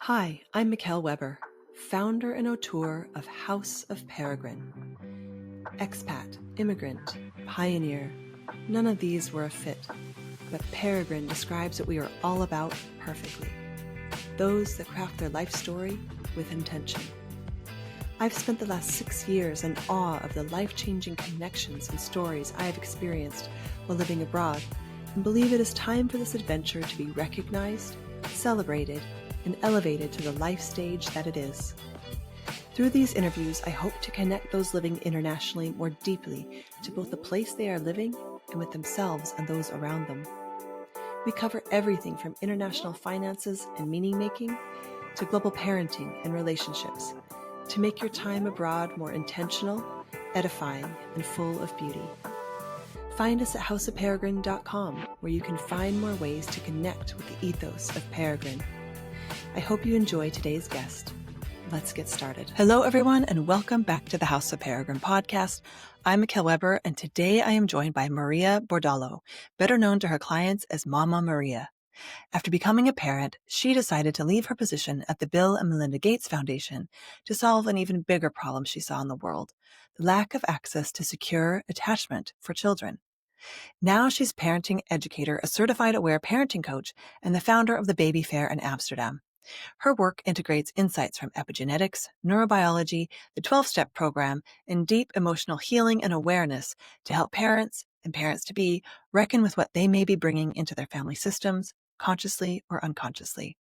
Hi, I'm Mickelle Weber, founder and auteur of House of Peregrine. Expat, immigrant, pioneer, none of these were a fit, but Peregrine describes what we are all about perfectly. Those that craft their life story with intention. I've spent the last 6 years in awe of the life-changing connections and stories I have experienced while living abroad, and believe it is time for this adventure to be recognized, celebrated, and elevated to the life stage that it is. Through these interviews, I hope to connect those living internationally more deeply to both the place they are living and with themselves and those around them. We cover everything from international finances and meaning-making to global parenting and relationships to make your time abroad more intentional, edifying, and full of beauty. Find us at houseofperegrine.com, where you can find more ways to connect with the ethos of Peregrine. I hope you enjoy today's guest. Let's get started. Hello, everyone, and welcome back to the House of Peregrine podcast. I'm Mickelle Weber, and today I am joined by Maria Bordallo, better known to her clients as Mama Maria. After becoming a parent, she decided to leave her position at the Bill and Melinda Gates Foundation to solve an even bigger problem she saw in the world, the lack of access to secure attachment for children. Now she's parenting educator, a certified aware parenting coach, and the founder of the Baby Fair in Amsterdam. Her work integrates insights from epigenetics, neurobiology, the 12-step program, and deep emotional healing and awareness to help parents and parents-to-be reckon with what they may be bringing into their family systems, consciously or unconsciously.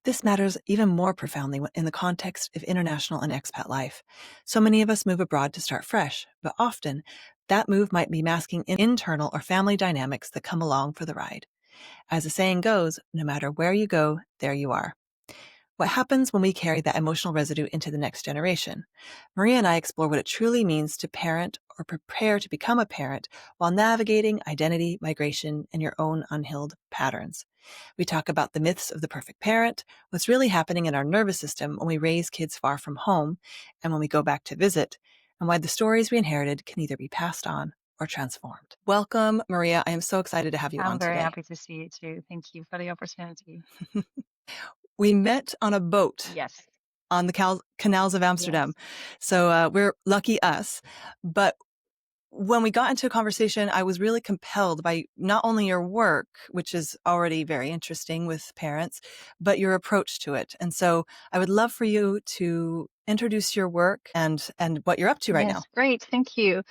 This matters even more profoundly in the context of international and expat life. So many of us move abroad to start fresh, but often that move might be masking internal or family dynamics that come along for the ride. As the saying goes, no matter where you go, there you are. What happens when we carry that emotional residue into the next generation? Maria and I explore what it truly means to parent or prepare to become a parent while navigating identity, migration, and your own unhealed patterns. We talk about the myths of the perfect parent, what's really happening in our nervous system when we raise kids far from home and when we go back to visit, and why the stories we inherited can either be passed on or transformed. Welcome, Maria. I am so excited to have you I'm on very today. happy to see you too. Thank you for the opportunity. We met on a boat Yes. on the canals of Amsterdam. Yes. So we're lucky us. But when we got into a conversation, I was really compelled by not only your work, which is already very interesting with parents, but your approach to it. And so I would love for you to introduce your work and what you're up to right now. Yes, great. Thank you.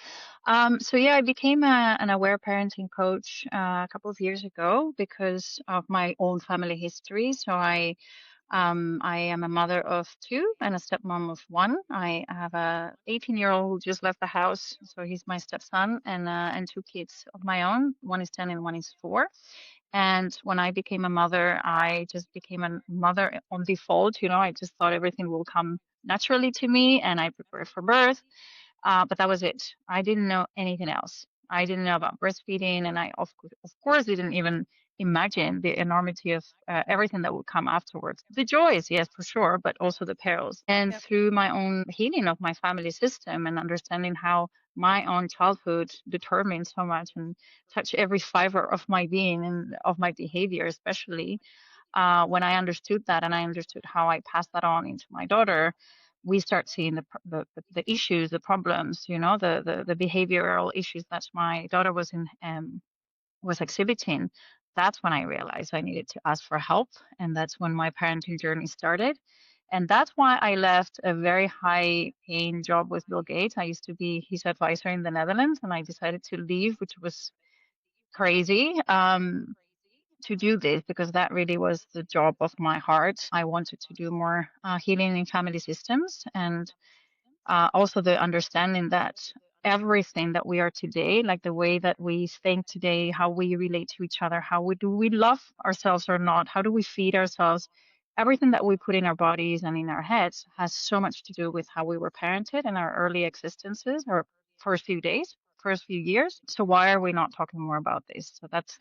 I became an aware parenting coach a couple of years ago because of my own family history. I am a mother of two and a stepmom of one. I have a 18-year-old who just left the house, so he's my stepson, and two kids of my own. One is 10 and one is 4. And when I became a mother, I just became a mother on default. I just thought everything will come naturally to me, and I prepared for birth. But that was it. I didn't know anything else. I didn't know about breastfeeding, and I of course didn't even imagine the enormity of everything that would come afterwards. The joys, yes, for sure, but also the perils. And Yep. through my own healing of my family system and understanding how my own childhood determined so much and touched every fiber of my being and of my behavior, especially when I understood that and I understood how I passed that on into my daughter, we start seeing the issues, the problems, the behavioral issues that my daughter was exhibiting. That's when I realized I needed to ask for help, and that's when my parenting journey started. And that's why I left a very high paying job with Bill Gates. I used to be his advisor in the Netherlands, and I decided to leave, which was crazy. To do this because that really was the job of my heart. I wanted to do more healing in family systems and also the understanding that everything that we are today, like the way that we think today, how we relate to each other, do we love ourselves or not, how do we feed ourselves, everything that we put in our bodies and in our heads has so much to do with how we were parented in our early existences or first few days, first few years. So why are we not talking more about this? So that's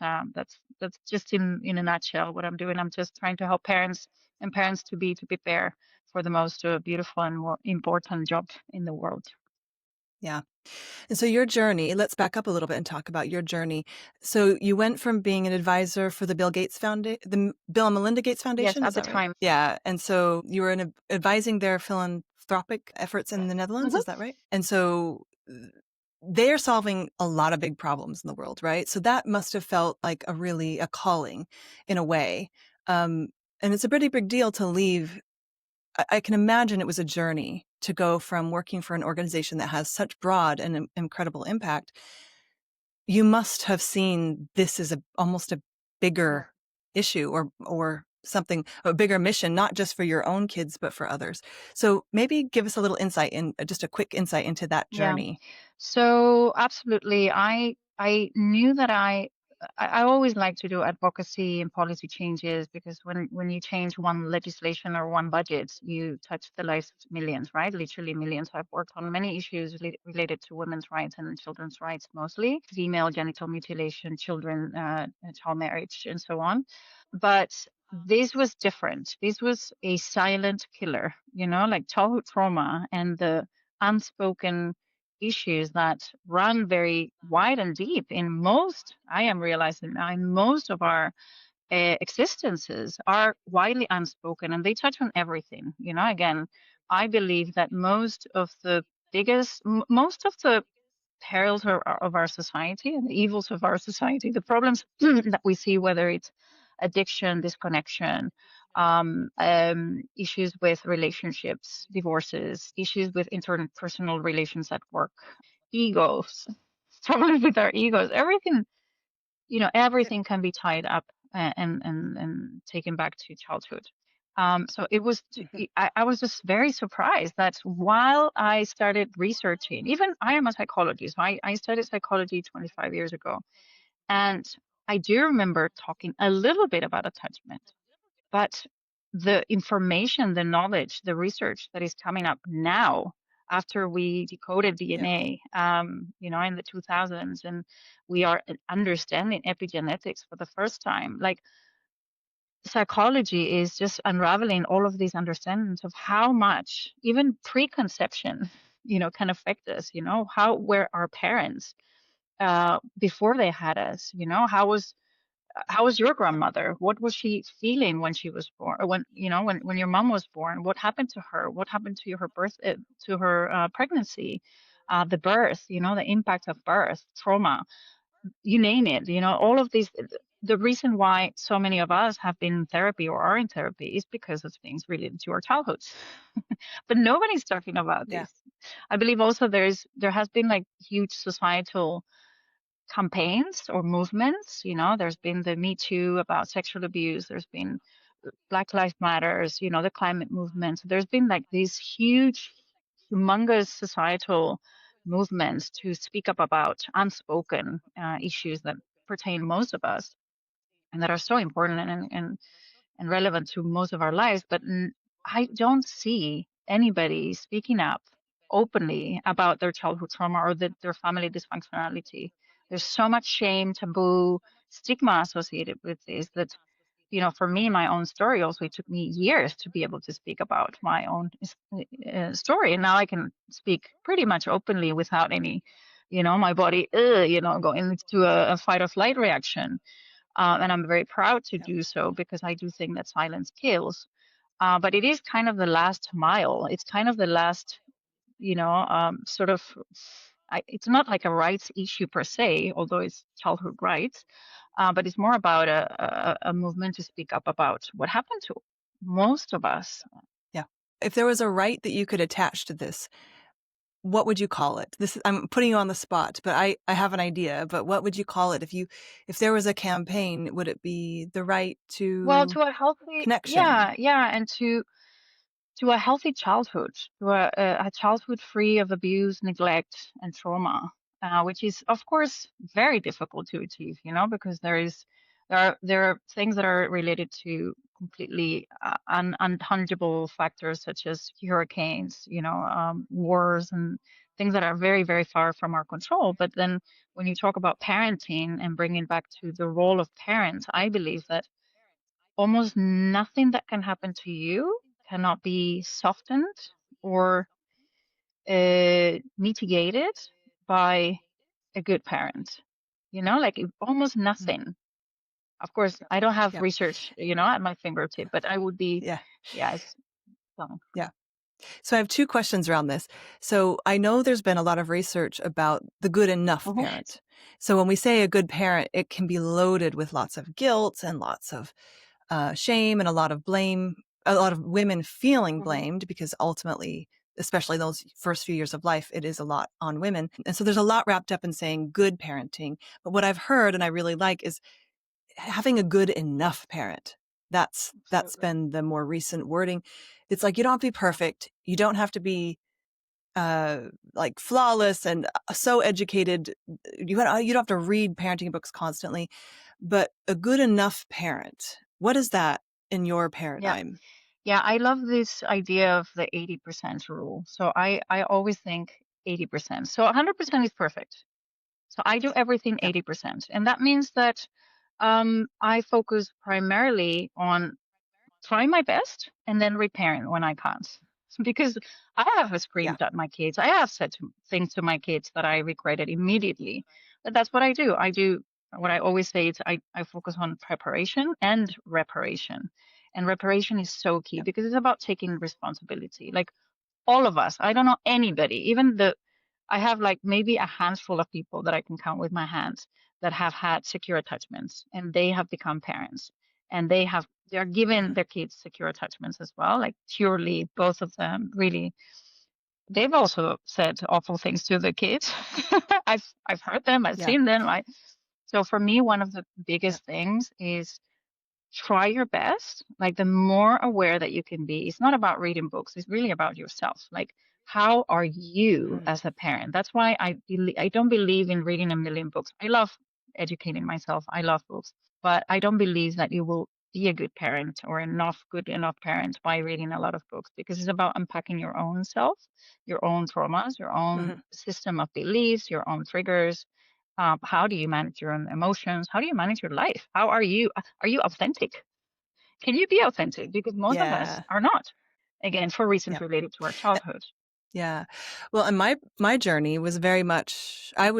just in a nutshell what I'm doing. I'm just trying to help parents and parents to prepare for the most beautiful and more important job in the world. Yeah. And so your journey, let's back up a little bit and talk about your journey. So you went from being an advisor for the Bill Gates Foundation, the Bill and Melinda Gates Yes, Foundation, at is the that right? time. Yeah. And so you were advising their philanthropic efforts in the Netherlands, Mhm. is that right? And so they're solving a lot of big problems in the world, right? So that must have felt like a calling in a way. And it's a pretty big deal to leave. I can imagine it was a journey to go from working for an organization that has such broad and incredible impact. You must have seen this as almost a Yeah. bigger issue or something, a bigger mission, not just for your own kids, but for others. So maybe give us a little insight just a quick insight into that Yeah. journey. So absolutely, I knew that I always like to do advocacy and policy changes because when you change one legislation or one budget, you touch the lives of millions, right? Literally millions. I've worked on many issues related to women's rights and children's rights, mostly female genital mutilation, children, child marriage, and so on. But this was different. This was a silent killer, like childhood trauma and the unspoken issues that run very wide and deep in most, I am realizing now, in most of our existences are widely unspoken and they touch on everything. Again, I believe that most of the perils of our society and the evils of our society, the problems that we see, whether it's addiction, disconnection, issues with relationships, divorces, issues with interpersonal relations at work, egos, problems with our egos, everything, everything can be tied up and taken back to childhood. So it was, I was just very surprised that while I started researching, even I am a psychologist, so I studied psychology 25 years ago. And I do remember talking a little bit about attachment, but the information, the knowledge, the research that is coming up now after we decoded Yeah. DNA, in the 2000s, and we are understanding epigenetics for the first time, like psychology is just unraveling all of these understandings of how much even preconception, can affect us, how were our parents before they had us, how was your grandmother? What was she feeling when she was born? Or when your mom was born, what happened to her? What happened to her birth, to her pregnancy, the birth, the impact of birth, trauma, you name it, all of these. The reason why so many of us have been in therapy or are in therapy is because of things related to our childhoods. But nobody's talking about Yeah. this. I believe also there has been like huge societal campaigns or movements. There's been the Me Too about sexual abuse. There's been Black Lives Matters, the climate movement. So there's been like these huge, humongous societal movements to speak up about unspoken issues that pertain most of us and that are so important and relevant to most of our lives. But I don't see anybody speaking up openly about their childhood trauma or their family dysfunctionality. There's so much shame, taboo, stigma associated with this that, for me, my own story also, it took me years to be able to speak about my own story. And now I can speak pretty much openly without any, my body, going into a fight or flight reaction. And I'm very proud to Yeah. do so because I do think that silence kills. But it is kind of the last mile. It's kind of the last, sort of, it's not like a rights issue per se, although it's childhood rights, but it's more about a movement to speak up about what happened to most of us. Yeah. If there was a right that you could attach to this, what would you call it? I'm putting you on the spot, but I have an idea, but what would you call it? If there was a campaign, would it be the right Well, to to a healthy, connection? yeah, and to a healthy childhood, to a childhood free of abuse, neglect, and trauma, which is, of course, very difficult to achieve, because there are things that are related to completely untangible factors such as hurricanes, wars, and things that are very, very far from our control. But then when you talk about parenting and bringing back to the role of parents, I believe that almost nothing that can happen to you cannot be softened or mitigated by a good parent. Like almost Mm. nothing. Of course, I don't have Yep. research, at my fingertip, but I would be, Yeah. yeah, it's stunning. Yeah. So I have two questions around this. So I know there's been a lot of research about the good enough Oh, parent. So when we say a good parent, it can be loaded with lots of guilt and lots of shame and a lot of blame, a lot of women feeling mhm, blamed because ultimately, especially those first few years of life, it is a lot on women. And so there's a lot wrapped up in saying good parenting. But what I've heard and I really like is having a good enough parent. That's absolutely. been the more recent wording. It's like you don't have to be perfect. You don't have to be like flawless and so educated. You don't have to read parenting books constantly, but a good enough parent. What is that in your Yeah. paradigm? Yeah, I love this idea of the 80% rule. So I always think 80%. So 100% is perfect. So I do everything Yeah. 80%. And that means that I focus primarily on try my best and then reparent when I can't. Because I have Yeah. screamed at my kids. I have said things to my kids that I regretted immediately. But that's what I do. I do what I always say is I focus on preparation and reparation. And reparation is so key Yeah. because it's about taking responsibility. Like all of us. I don't know anybody, I have like maybe a handful of people that I can count with my hands that have had secure attachments and they have become parents and they're giving Mhm. their kids secure attachments as well. Like purely both of them really, they've also said awful things to the kids. I've heard them, I've Yeah. seen them. So for me, one of the Yeah. biggest things is try your best. Like the more aware that you can be, it's not about reading books, it's really about yourself. Like, how are you Mm. as a parent? That's why I don't believe in reading a million books. I love educating myself. I love books, but I don't believe that you will be a good parent or enough good enough parent by reading a lot of books because it's about unpacking your own self, your own traumas, your own Mhm. system of beliefs, your own triggers. How do you manage your own emotions? How do you manage your life? How are you? Are you authentic? Can you be authentic? Because most of us Yeah. are not, again, for reasons Yeah. related to our childhood. Yeah. Well, and my journey was very much I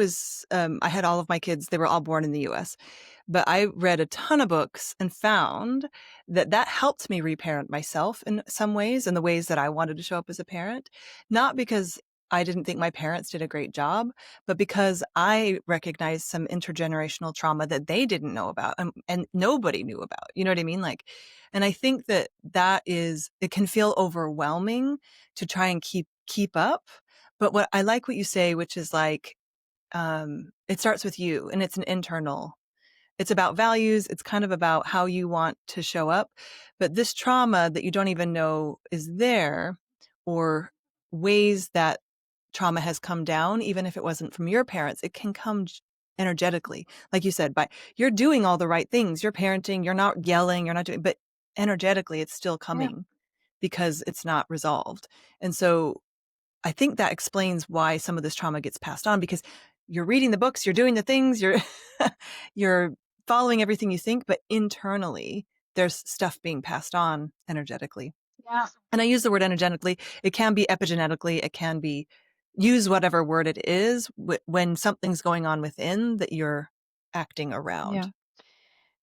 had all of my kids, they were all born in the US. But I read a ton of books and found that that helped me reparent myself in some ways, in the ways that I wanted to show up as a parent, not because I didn't think my parents did a great job, but because I recognized some intergenerational trauma that they didn't know about and nobody knew about. You know what I mean? Like, and I think that it can feel overwhelming to try and keep up. But what I like what you say, which is like, it starts with you and it's about values. It's kind of about how you want to show up. But this trauma that you don't even know is there, or ways that trauma has come down, even if it wasn't from your parents, it can come energetically. Like you said, by you're doing all the right things, you're parenting, you're not yelling, you're not doing, but energetically it's still Yeah. coming because it's not resolved. And so I think that explains why some of this trauma gets passed on because you're reading the books, you're doing the things, you're you're following everything you think, but internally there's stuff being passed on energetically. Yeah. And I use the word energetically. It can be epigenetically. It can be use whatever word it is when something's going on within that you're acting Yeah. around.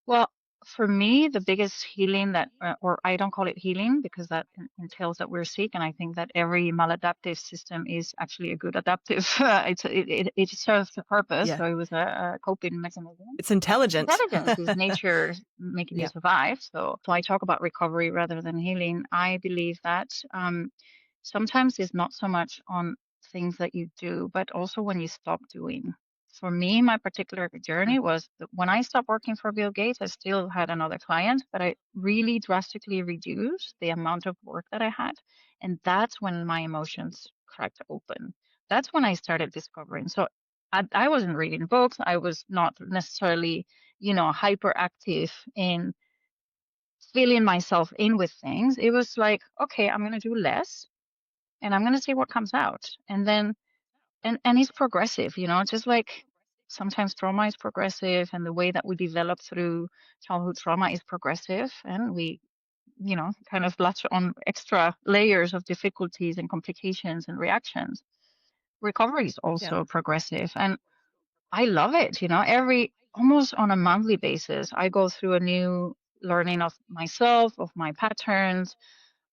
Well, for me, the biggest healing or I don't call it healing because that entails that we're sick, and I think that every maladaptive system is actually a good adaptive. It serves a purpose, Yeah. so it was a coping mechanism. It's intelligent. Intelligence is nature making you Yeah. survive. So I talk about recovery rather than healing. I believe that sometimes it's not so much on things that you do, but also when you stop doing. For me, my particular Mm. journey was that when I stopped working for Bill Gates, I still had another client, but I really drastically reduced the amount of work that I had. And that's when my emotions cracked open. That's when I started discovering. So I wasn't reading books. I was not necessarily, hyperactive in filling myself in with things. It was like, okay, I'm going to do less and I'm going to see what comes out. And then, and it's progressive, just like sometimes trauma is progressive and the way that we develop through childhood trauma is progressive and we kind of latch on extra layers of difficulties and complications and reactions. Recovery is Yeah. also progressive, and I love it. Every almost on a monthly basis, I go through a new learning of myself, of my patterns.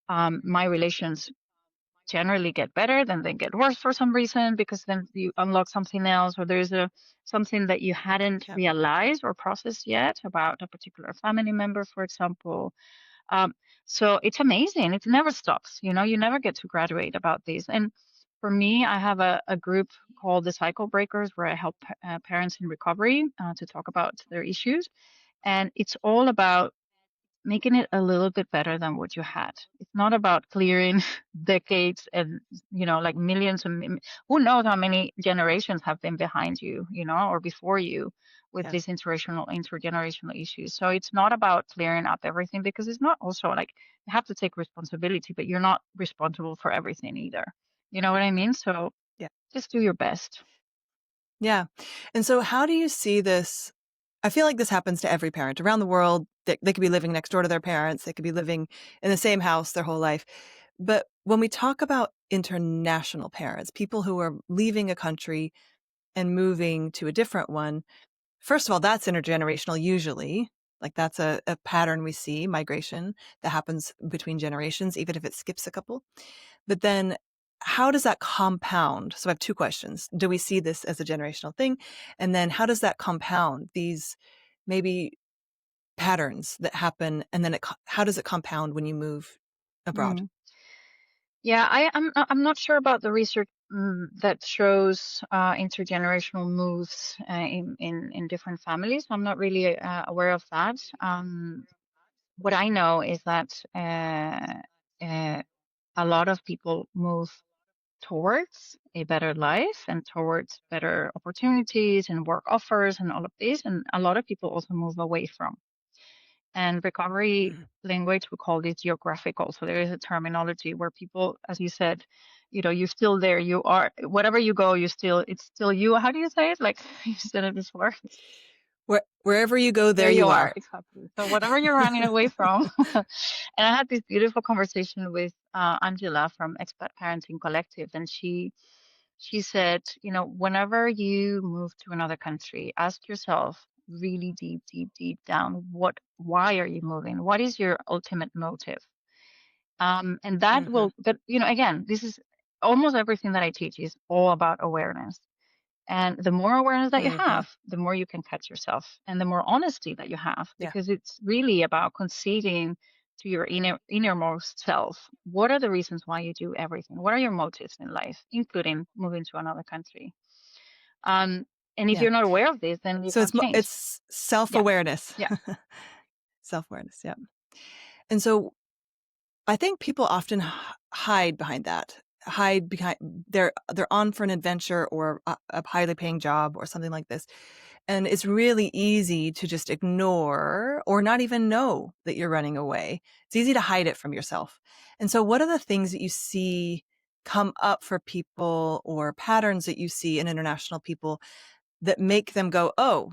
My relations generally get better, then they get worse for some reason, because then you unlock something else, or there's something that you hadn't Yeah. realized or processed yet about a particular family member, for example. um, so it's amazing. It never stops. You never get to graduate about these. And for me, I have a group called the Cycle Breakers, where I help parents in recovery to talk about their issues. And it's all about making it a little bit better than what you had. It's not about clearing decades and, like millions of, who knows how many generations have been behind you, or before you, with Yeah. these intergenerational issues. So it's not about clearing up everything, because it's not also like you have to take responsibility, but you're not responsible for everything either. You know what I mean? So Yeah. just do your best. Yeah. And so how do you see this? I feel like this happens to every parent around the world. They could be living next door to their parents. They could be living in the same house their whole life. But when we talk about international parents, people who are leaving a country and moving to a different one, first of all, that's intergenerational usually. Like that's a pattern we see, migration that happens between generations, even if it skips a couple. But then how does that compound? So I have two questions. Do we see this as a generational thing? And then how does that compound these maybe patterns that happen? And then how does it compound when you move abroad? Mm. Yeah, I'm not sure about the research that shows intergenerational moves in different families. I'm not really aware of that. What I know is that uh, a lot of people move towards a better life and towards better opportunities and work offers and all of this, and a lot of people also move away from. And recovery Mhm. language, we call this geographical. So there is a terminology where people, as you said, you're still there. You are, wherever you go, it's still you. How do you say it? Like you said it before. Wherever you go, There there you you are. are. Exactly. So whatever you're running away from. And I had this beautiful conversation with Angela from Expat Parenting Collective, and she said, whenever you move to another country, ask yourself really deep, deep, deep down, why are you moving? What is your ultimate motive? And that Hmm. will, but again, this is almost everything that I teach is all about awareness. And the more awareness that you Hmm. have, the more you can catch yourself, and the more honesty that you have, Yeah. because it's really about conceding to your innermost self. What are the reasons why you do everything? What are your motives in life, including moving to another country? Um, and if Yeah. you're not aware of this, then you So can't change. it's Yeah, self-awareness. yeah. Self-awareness. Yeah. And so I think people often hide behind that. Hide behind they're on for an adventure or a highly paying job or something like this. And it's really easy to just ignore or not even know that you're running away. It's easy to hide it from yourself. And so what are the things that you see come up for people or patterns that you see in international people that make them go, "Oh,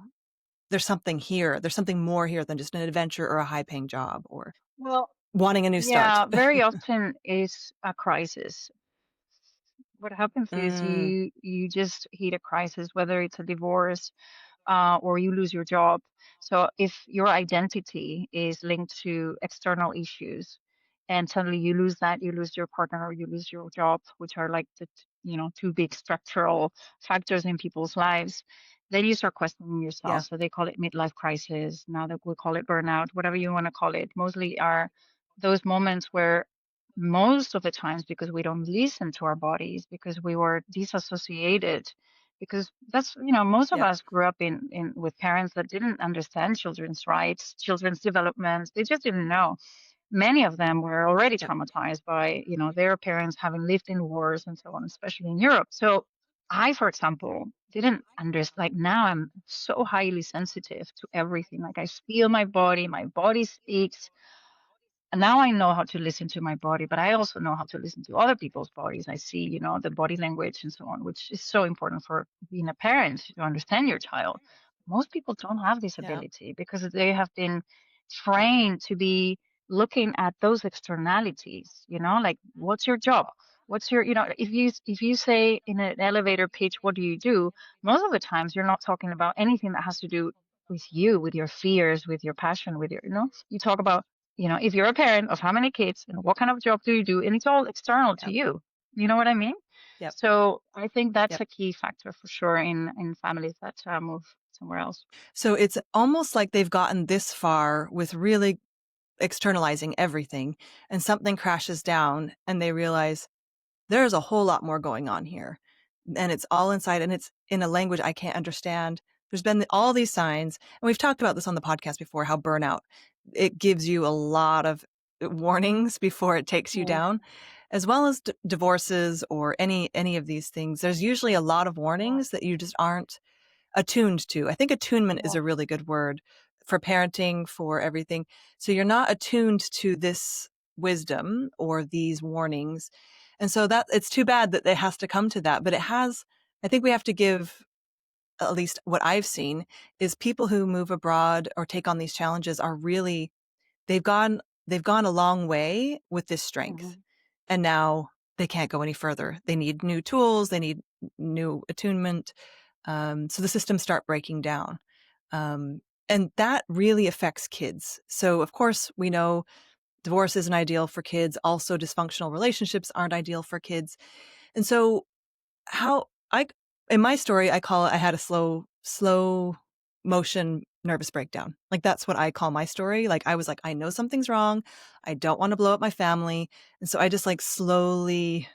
there's something here. There's something more here than just an adventure or a high paying job or Well, wanting a new start." yeah, very often is a crisis. What happens is Mm, you just hit a crisis, whether it's a divorce or you lose your job. So if your identity is linked to external issues, and suddenly you lose that, you lose your partner or you lose your job, which are like the two big structural factors in people's lives, then you start questioning yourself. yeah, So they call it midlife crisis. Now that we call it burnout, whatever you want to call it, mostly are those moments where most of the times, because we don't listen to our bodies, because we were disassociated, because that's most of yeah, us grew up in with parents that didn't understand children's rights, children's development. They just didn't know. Many of them were already yeah, traumatized by their parents having lived in wars and so on, especially in Europe. So I, for example, didn't understand. Like now I'm so highly sensitive to everything. Like I feel my body speaks. And now I know how to listen to my body, but I also know how to listen to other people's bodies. I see, the body language and so on, which is so important for being a parent to understand your child. Most people don't have this yeah, ability because they have been yeah, trained to be looking at those externalities, like what's your job? What's your, if you say in an elevator pitch, what do you do? Most of the times you're not talking about anything that has to do with you, with your fears, with your passion, with your, you talk about, if you're a parent of how many kids and what kind of job do you do, and it's all external to Yep. you. You know what I mean? Yep. So I think that's Yep. a key factor for sure in families that move somewhere else. So it's almost like they've gotten this far with really externalizing everything, and something crashes down and they realize there's a whole lot more going on here. And it's all inside, and it's in a language I can't understand. There's been all these signs, and we've talked about this on the podcast before, how burnout, it gives you a lot of warnings before it takes you Yeah. down, as well as divorces or any of these things. There's usually a lot of warnings that you just aren't attuned to. I think attunement is a really good word for parenting, for everything. So you're not attuned to this wisdom or these warnings. And so that it's too bad that it has to come to that, but it has. I think we have to give, at least what I've seen, is people who move abroad or take on these challenges are really, they've gone a long way with this strength. And now they can't go any further. They need new tools, they need new attunement. So the systems start breaking down. And that really affects kids. So of course we know divorce isn't ideal for kids. Also dysfunctional relationships aren't ideal for kids. And so in my story, I call it, I had a slow motion nervous breakdown. Like that's what I call my story. Like I was like, I know something's wrong. I don't want to blow up my family. And so I just like slowly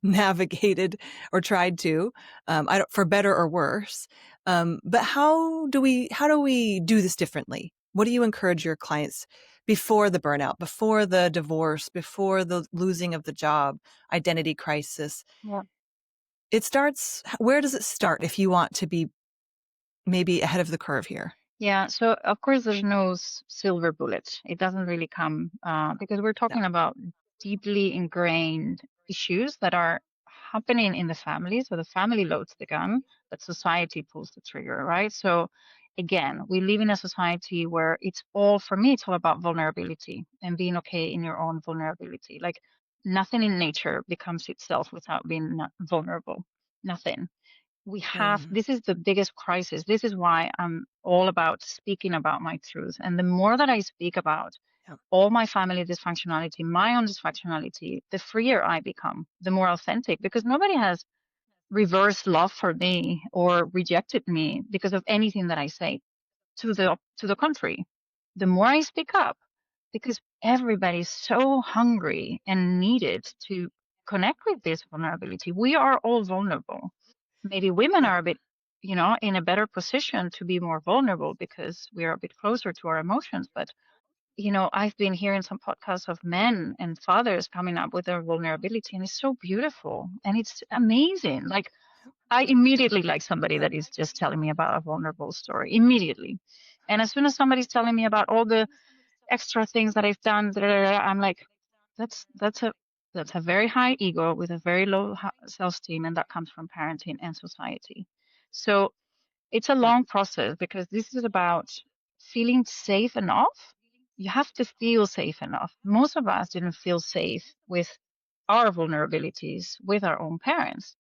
navigated, or tried to, I don't, for better or worse. But how do we do this differently? What do you encourage your clients before the burnout, before the divorce, before the losing of the job, identity crisis? Yeah. It starts, where does it start if you want to be maybe ahead of the curve here? Yeah, so of course there's no silver bullet. It doesn't really come because we're No. talking about deeply ingrained issues that are happening in the family. So the family loads the gun, but society pulls the trigger, right? So again, we live in a society where for me, it's all about vulnerability and being okay in your own vulnerability. Like nothing in nature becomes itself without being vulnerable. Nothing. This is the biggest crisis. This is why I'm all about speaking about my truth. And the more that I speak about Yeah. all my family dysfunctionality, my own dysfunctionality, the freer I become, the more authentic, because nobody has reversed love for me or rejected me because of anything that I say. To the contrary, the more I speak up, because everybody's so hungry and needed to connect with this vulnerability. We are all vulnerable. Maybe women Yep. are a bit, in a better position to be more vulnerable because we're a bit closer to our emotions. But, I've been hearing some podcasts of men and fathers coming up with their vulnerability, and it's so beautiful and it's amazing. Like, I immediately like somebody that is just telling me about a vulnerable story immediately. And as soon as somebody's telling me about all the extra things that I've done, I'm like, that's a very high ego with a very low self-esteem, and that comes from parenting and society. So it's a Yep. long process because this is about feeling safe enough. You have to feel safe enough. Most of us didn't feel safe with our vulnerabilities with our own parents.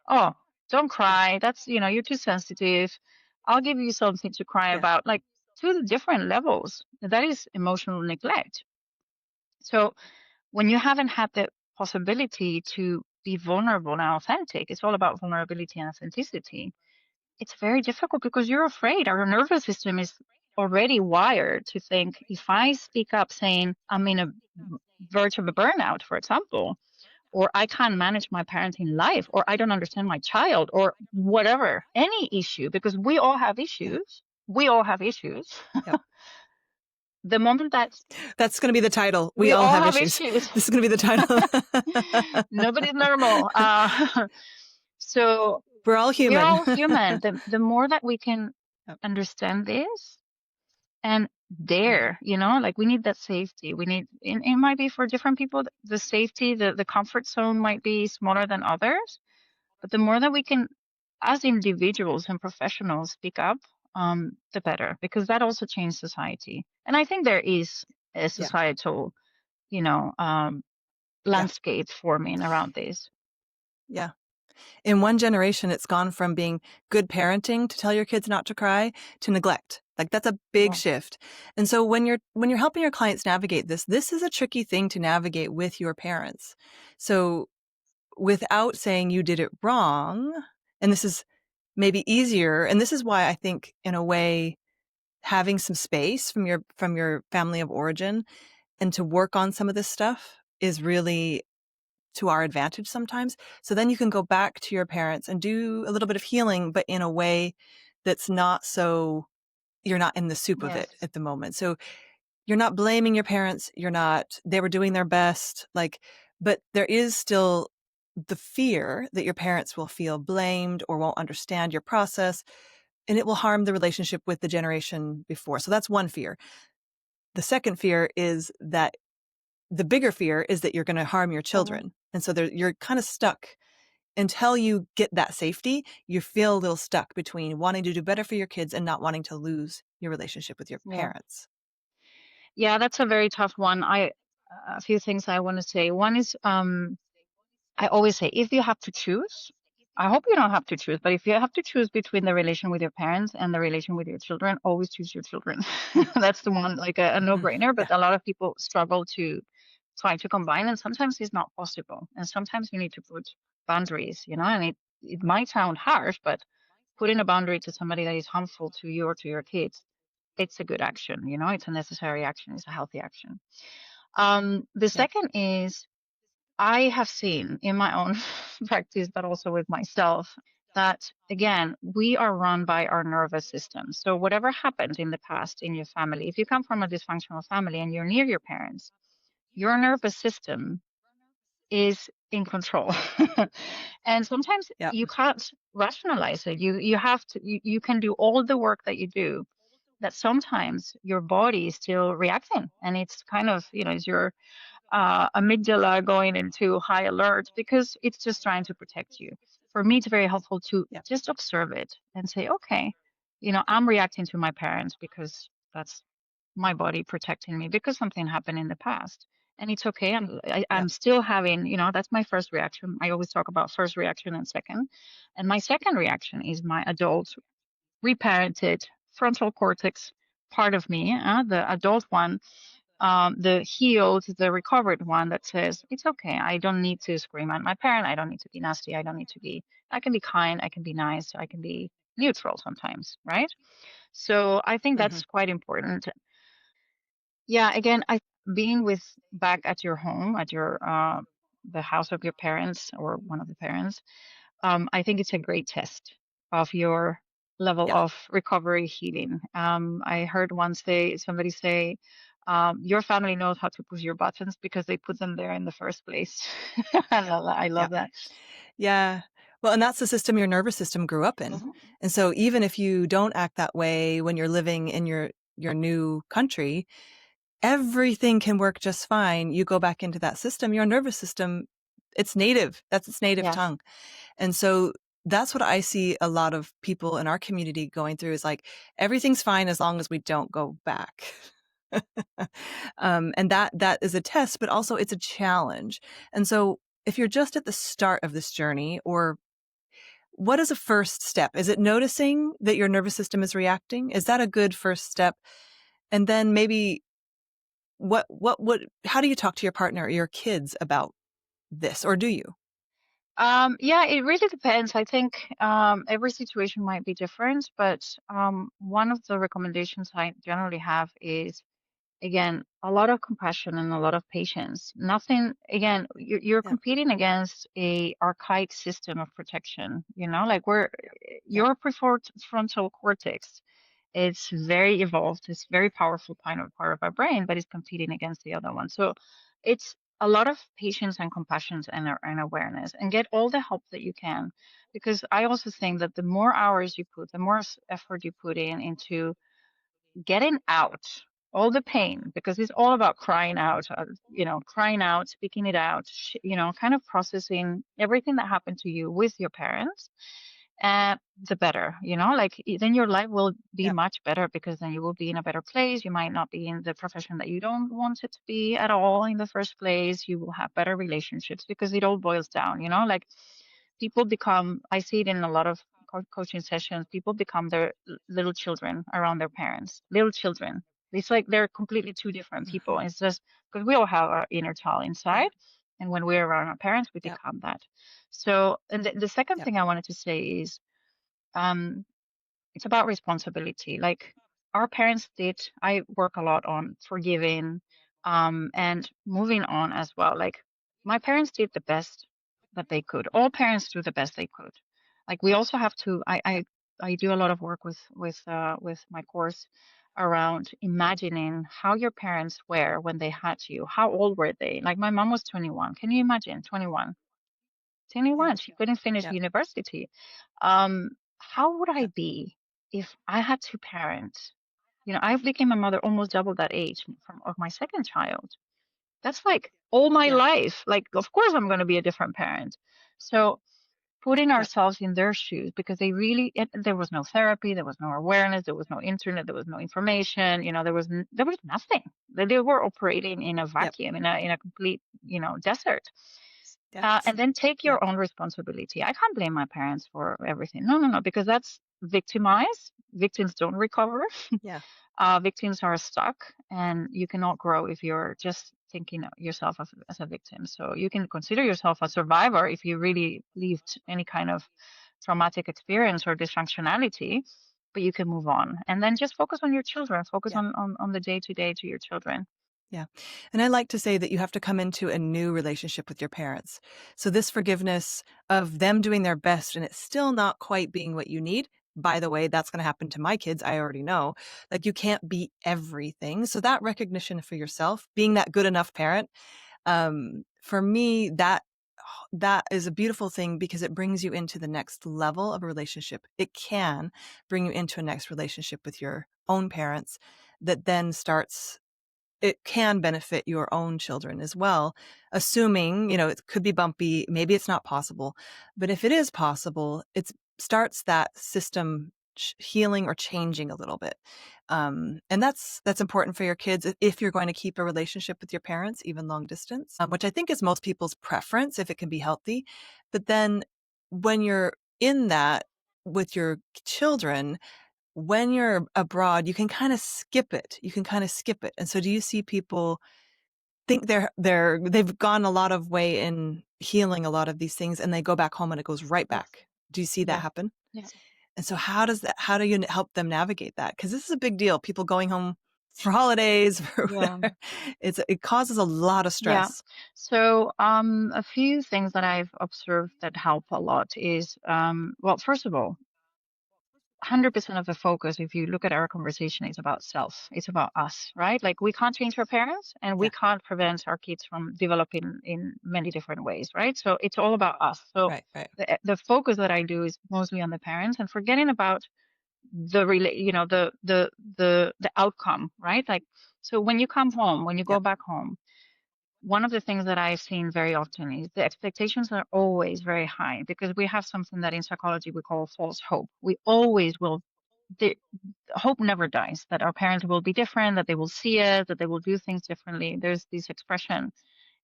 Oh, don't Yep. cry. That's, you're too sensitive. I'll give you something to cry Yeah. about. Like two different levels. That is emotional neglect. So when you haven't had the possibility to be vulnerable and authentic, it's all about vulnerability and authenticity. It's very difficult because you're afraid. Our nervous system is already wired to think if I speak up saying I'm in a verge of a burnout, for example, or I can't manage my parenting life, or I don't understand my child, or whatever, any issue, because we all have Yeah. issues. We all have issues. Yep. The moment that That's going to be the title. We we all all have have issues. issues, This is going to be the title. nobody's normal. So We're all we're human. all human. The more that we can Yep. understand this and Mm. like we need that safety. We need, it might be for different people, the safety, the comfort zone might be smaller than others. But the more that we can, as individuals and professionals, speak up, the better, because that also changes society. And I think there is Yeah. societal, you know, Yeah. landscape forming around this. Yeah. In one generation, it's gone from being good parenting to tell your kids not to cry to neglect. Like that's a big Yeah. shift. And so when you're helping your clients navigate this is a tricky thing to navigate with your parents. So without saying you did it wrong, and this is maybe easier, and this is why I think in a way having some space from your family of origin and to work on some of this stuff is really to our advantage sometimes. So then you can go back to your parents and do a little bit of healing, but in a way that's not so you're not in the soup of Yes. it at the moment. So you're not blaming your parents. They were doing their best. But there is still the fear that your parents will feel blamed or won't understand your process and it will harm the relationship with the generation before. So that's one fear. The second fear is that the bigger fear is that you're going to harm your Mhm. children. And so you're kind of stuck until you get that safety. You feel a little stuck between wanting to do better for your kids and not wanting to lose your relationship with your Yeah. parents. Yeah, that's a very tough one. A few things I want to say. One is, I always say, if you have to choose, I hope you don't have to choose, but if you have to choose between the relation with your parents and the relation with your children, always choose your children. That's the one, like a Mhm. no-brainer, but Yeah. a lot of people struggle to try to combine, and sometimes it's not possible. And sometimes you need to put boundaries, and it might sound harsh, but putting a boundary to somebody that is harmful to you or to your kids, it's a good action, it's a necessary action, it's a healthy action. The Yeah. second is I have seen in my own practice, but also with myself, that again, we are run by our nervous system. So, whatever happened in the past in your family, if you come from a dysfunctional family and you're near your parents, your nervous system is in control. And sometimes Yeah. you can't rationalize it. You have to, you can do all the work that you do, that sometimes your body is still reacting. And it's kind of, it's your amygdala going into high alert because it's just trying to protect you. For me, it's very helpful to Yeah. just observe it and say, okay, I'm reacting to my parents because that's my body protecting me because something happened in the past. And it's okay. Yeah. I'm still having, that's my first reaction. I always talk about first reaction and second. And my second reaction is my adult, reparented frontal cortex part of me, the adult one, the healed, the recovered one that says, it's okay. I don't need to scream at my parent. I don't need to be nasty. I can be kind. I can be nice. I can be neutral sometimes. Right. So I think Hmm. that's quite important. Yeah. Again, being back at your home, at the house of your parents or one of the parents, I think it's a great test of your level Yeah. of recovery healing. I heard somebody say, your family knows how to push your buttons because they put them there in the first place. I Yeah. love that. Yeah. Well, and that's the system your nervous system grew up in. Mhm. And so even if you don't act that way when you're living in your new country, everything can work just fine. You go back into that system, your nervous system, it's native. That's its native Yes. tongue. And so that's what I see a lot of people in our community going through is like, everything's fine as long as we don't go back. And that is a test, but also it's a challenge. And so if you're just at the start of this journey, or what is a first step? Is it noticing that your nervous system is reacting? Is that a good first step? And then maybe how do you talk to your partner or your kids about this? Or do you? Yeah, it really depends. I think every situation might be different, but one of the recommendations I generally have is, again, a lot of compassion and a lot of patience. Nothing, again, you're Yeah. competing against a archaic system of protection, like Yeah. your prefrontal cortex, it's very evolved, it's very powerful part of our brain, but it's competing against the other one. So it's a lot of patience and compassion and awareness, and get all the help that you can. Because I also think that the more hours you put, the more effort you put into getting out all the pain, because it's all about crying out, crying out, speaking it out, kind of processing everything that happened to you with your parents. the better, like then your life will be Yep. much better, because then you will be in a better place. You might not be in the profession that you don't want it to be at all in the first place. You will have better relationships, because it all boils down, like people become, I see it in a lot of coaching sessions, people become their little children around their parents, little children. It's like they're completely two different people. Hmm. It's just because we all have our inner child Yeah. inside. And when we're around our parents, we Yep. become that. So, and the second Yep. thing I wanted to say is, um, it's about responsibility. Like our parents did, I work a lot on forgiving, and moving on as well. Like my parents did the best that they could. All parents do the best they could. Like we also have to, Yep. I do a lot of work with my course around imagining how your parents were when they had you. How old were they? Like my mom was 21. Can you imagine? 21. Yep. 21. She couldn't finish Yep. university. How would I Yep. be if I had two parents? I became a mother almost double that age of my second child. That's like all my Yeah. life. Like, of course, I'm going to be a different parent. So putting Yep. ourselves in their shoes, because there was no therapy, there was no awareness, there was no internet, there was no information. There was nothing. They were operating in a Yep. vacuum, in a complete, desert. Yep. And then take Yep. your own responsibility. I can't blame my parents for everything. No, no, no, because that's victimize. Victims don't recover. Yeah. Victims are stuck, and you cannot grow if you're just thinking of yourself as a victim. So you can consider yourself a survivor if you really lived any kind of traumatic experience or dysfunctionality, but you can move on and then just focus on your children. Focus Yeah. on the day to day to your children. Yeah. And I like to say that you have to come into a new relationship with your parents. So this forgiveness of them doing their best and it's still not quite being what you need. By the way, that's going to happen to my kids. I already know. Like you can't be everything. So that recognition for yourself, being that good enough parent, for me, that is a beautiful thing because it brings you into the next level of a relationship. It can bring you into a next relationship with your own parents that then starts it can benefit your own children as well, assuming, it could be bumpy, maybe it's not possible. But if it is possible, it starts that system healing or changing a little bit. And that's important for your kids if you're going to keep a relationship with your parents, even long distance, which I think is most people's preference if it can be healthy. But then when you're in that with your children, when you're abroad, you can kind of skip it. And so do you see people think they've gone a lot of way in healing a lot of these things and they go back home and it goes right Yes. back? Do you see that Yeah. happen? Yeah. And so how do you help them navigate that? Because this is a big deal. People going home for holidays, for Yeah. whatever. It causes a lot of Yeah. stress. So, a few things that I've observed that help a lot is, well, first of all, 100% of the focus, if you look at our conversation, is about self. It's about us, right? Like we can't change our parents and we Yeah. can't prevent our kids from developing in many different ways, right? So it's all about us. So Right. Right. the focus that I do is mostly on the parents and forgetting about the outcome, right? Like, so when you come home, when you go Yep. back home, one of the things that I've seen very often is the expectations are always very high, because we have something that in psychology we call false hope. We always will, the hope never dies, that our parents will be different, that they will see it, that they will do things differently. There's this expression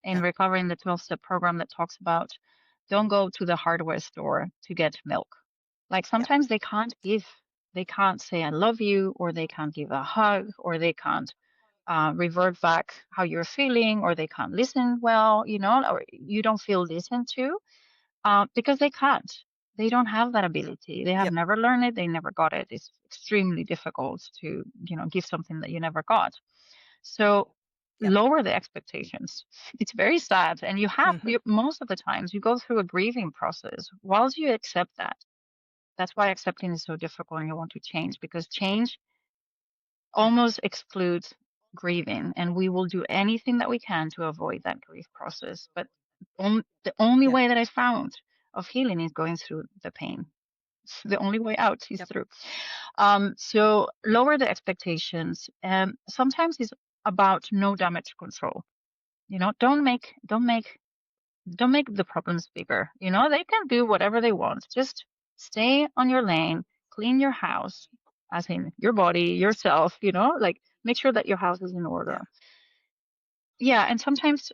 in Yep. Recovering the 12-step program that talks about don't go to the hardware store to get milk. Like Yep. sometimes they can't say I love you, or they can't give a hug, or they can't revert back how you're feeling, or they can't listen well, or you don't feel listened to, because they can't. They don't have that ability. They have Yep. never learned it. They never got it. It's extremely difficult to, give something that you never got. So Yep. lower the expectations. It's very sad. And Hmm. most of the times you go through a grieving process whilst you accept that. That's why accepting is so difficult and you want to change, because change almost excludes grieving, and we will do anything that we can to avoid that grief process. But the only Yep. way that I found of healing is going through the pain. The only way out is Yep. through. So lower the expectations. Sometimes it's about no damage control. Don't make the problems bigger. They can do whatever they want. Just stay on your lane, clean your house, as in your body, yourself, like make sure that your house is in Yeah. order. Yeah, and sometimes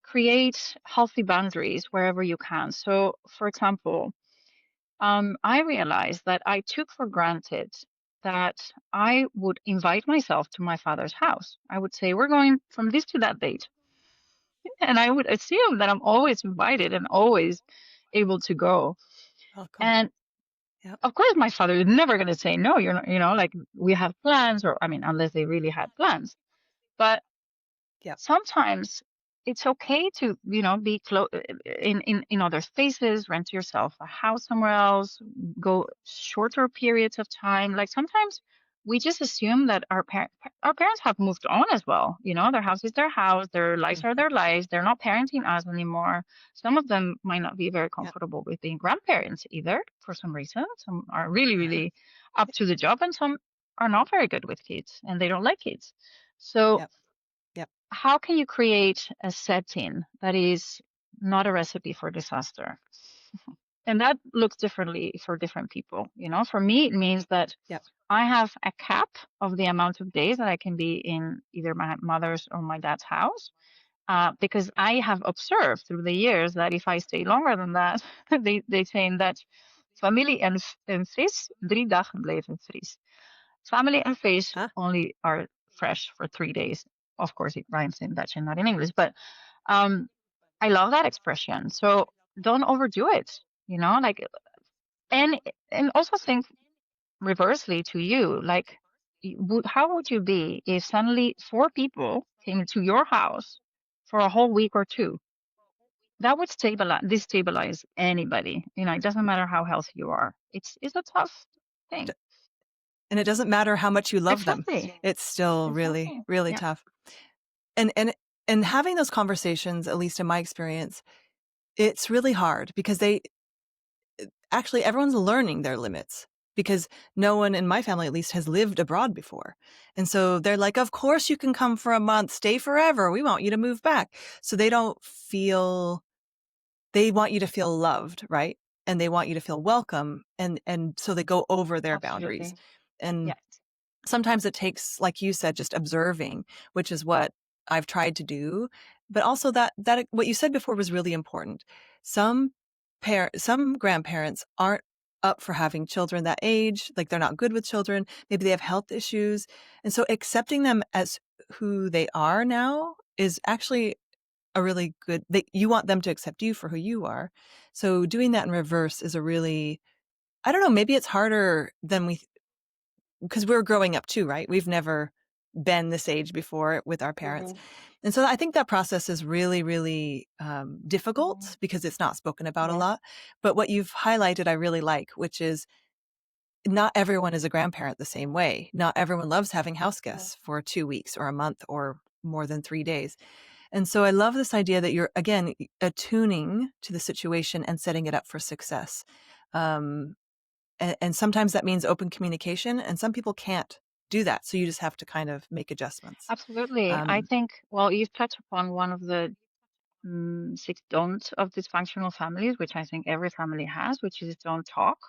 create healthy boundaries wherever you can. So, for example, I realized that I took for granted that I would invite myself to my father's house. I would say, we're going from this to that date. And I would assume that I'm always invited and always able to go. Welcome. And Yep. of course, my father is never going to say, no, you're not, like we have plans, or I mean, unless they really had plans. But Yep. sometimes it's okay to be in other spaces, rent yourself a house somewhere else, go shorter periods of time. Like sometimes we just assume that our parents have moved on as well. Their house is their house, their lives are Mhm. their lives, they're not parenting us anymore. Some of them might not be very Yep. comfortable with being grandparents either, for some reason. Some are really Uh-huh. really up to the job, and some are not very good with kids and they don't like kids. So Yep. Yep. how can you create a setting that is not a recipe for disaster? And that looks differently for different people. For me, it means that Yep. I have a cap of the amount of days that I can be in either my mother's or my dad's house. Because I have observed through the years that if I stay longer than that, they say in Dutch, familie en vis 3 dagen bleven fris. Family and fish Huh? only are fresh for 3 days. Of course, it rhymes in Dutch and not in English, but um, I love that expression. So don't overdo it, like, and also think reversely to you, like, how would you be if suddenly 4 people came to your house for a whole week or two? That would destabilize anybody. It doesn't matter how healthy you are. It's a tough thing. And it doesn't matter how much you love them. Exactly. It's still really, Exactly. really Yeah. tough. And having those conversations, at least in my experience, it's really hard because everyone's learning their limits because no one in my family, at least, has lived abroad before. And so they're like, of course you can come for a month, stay forever. We want you to move back. So they want you to feel loved, right? And they want you to feel welcome. And so they go over their boundaries. Absolutely. And Yeah. sometimes it takes, like you said, just observing, which is what I've tried to do. But also that what you said before was really important. Some grandparents aren't up for having children that age, like they're not good with children. Maybe they have health issues. And so accepting them as who they are now is actually a really good, you want them to accept you for who you are. So doing that in reverse is a really, I don't know, maybe it's harder than because we're growing up too, right? We've never been this age before with our parents. And so I think that process is really, really difficult because it's not spoken about a Yes. lot. But what you've highlighted, I really like, which is not everyone is a grandparent the same way. Not everyone loves having house guests for 2 weeks or a month or more than 3 days. And so I love this idea that you're, again, attuning to the situation and setting it up for success. And sometimes that means open communication, and some people can't do that. So you just have to kind of make adjustments. Absolutely. I think, well, you've touched upon one of the 6 don'ts of dysfunctional families, which I think every family has, which is don't talk.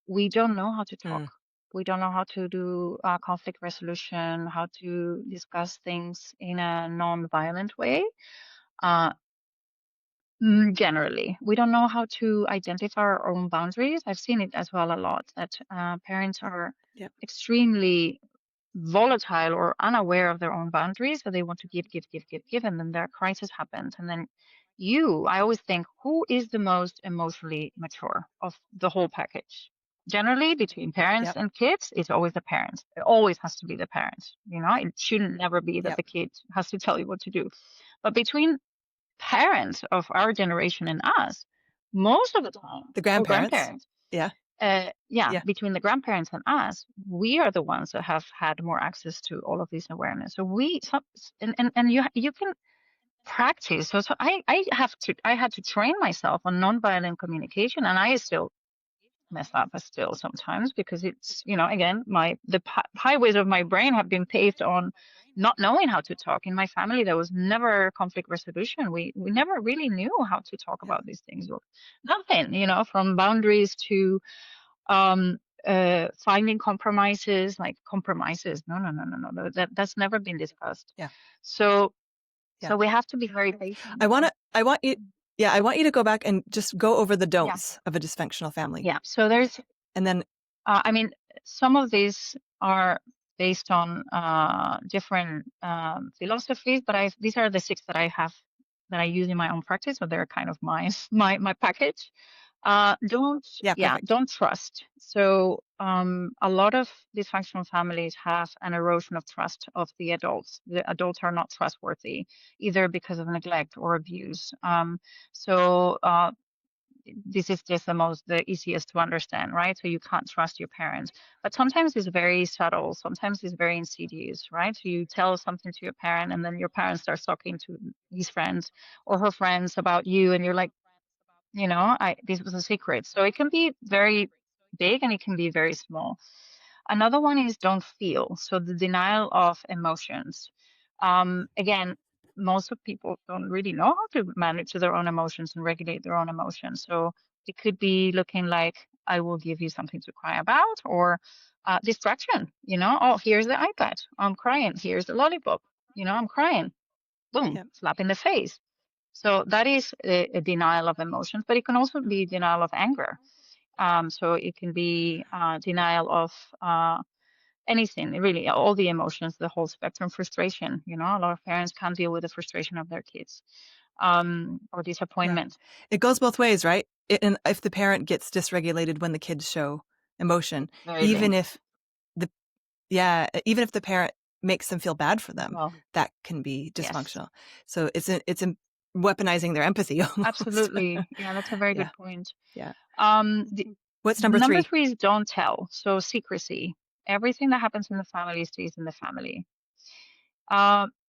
We don't know how to talk. Mm, We don't know how to do conflict resolution, how to discuss things in a non-violent way. Uh, Generally, we don't know how to identify our own boundaries. I've seen it as well a lot that parents are yep, extremely volatile or unaware of their own boundaries. So they want to give, give, give, give, give, and then their crisis happens. And then I always think, who is the most emotionally mature of the whole package? Generally, between parents yep, and kids, it's always the parents. It always has to be the parents. It shouldn't never be that yep. the kid has to tell you what to do. But between parents of our generation and us, most of the time, The or grandparents. grandparents, Yeah, yeah, yeah, between the grandparents and us, we are the ones that have had more access to all of this awareness. So and you can practice. So I had to train myself on nonviolent communication, and I still mess up still sometimes because it's again the highways of my brain have been paved on not knowing how to talk. In my family there was never conflict resolution. We never really knew how to talk yep, about these things, or nothing, from boundaries to Finding compromises, like compromises. No, no, no, no, no. That's never been discussed. Yeah. So, Yeah. so we have to be very patient. I want you, yeah, I want you to go back and just go over the Yeah. don'ts of a dysfunctional family. Yeah. So there's, And then, I mean, some of these are based on different philosophies, but these are the 6 that I have that I use in my own practice, so they're kind of my my package. yeah, perfect. Don't trust. So a lot of dysfunctional families have an erosion of trust of the adults. The adults are not trustworthy, either because of neglect or abuse. So this is just the easiest to understand, right? So you can't trust your parents, but sometimes it's very subtle, sometimes it's very insidious, right? So you tell something to your parent, and then your parent starts talking to his friends or her friends about you, and you're like, this was a secret. So it can be very big and it can be very small. Another one is don't feel. So the denial of emotions. Again, most of people don't really know how to manage their own emotions and regulate their own emotions. So it could be looking like, I will give you something to cry about, or distraction, oh, here's the iPad, I'm crying. Here's the lollipop, I'm crying. Boom, Yeah. slap in the face. So that is a denial of emotions, but it can also be denial of anger. So it can be denial of anything, really, all the emotions, the whole spectrum, frustration. A lot of parents can't deal with the frustration of their kids, or Yeah. disappointment. It goes both ways, right? And if the parent gets dysregulated when the kids show emotion, Very even dangerous. if the, yeah, even if the parent makes them feel bad for them, Well, that can be yes, dysfunctional. So it's weaponizing their empathy almost. absolutely. Yeah, that's a very Yeah. good point. Yeah. The What's number number 3? 3 is don't tell. So secrecy. Everything that happens in the family stays in the family.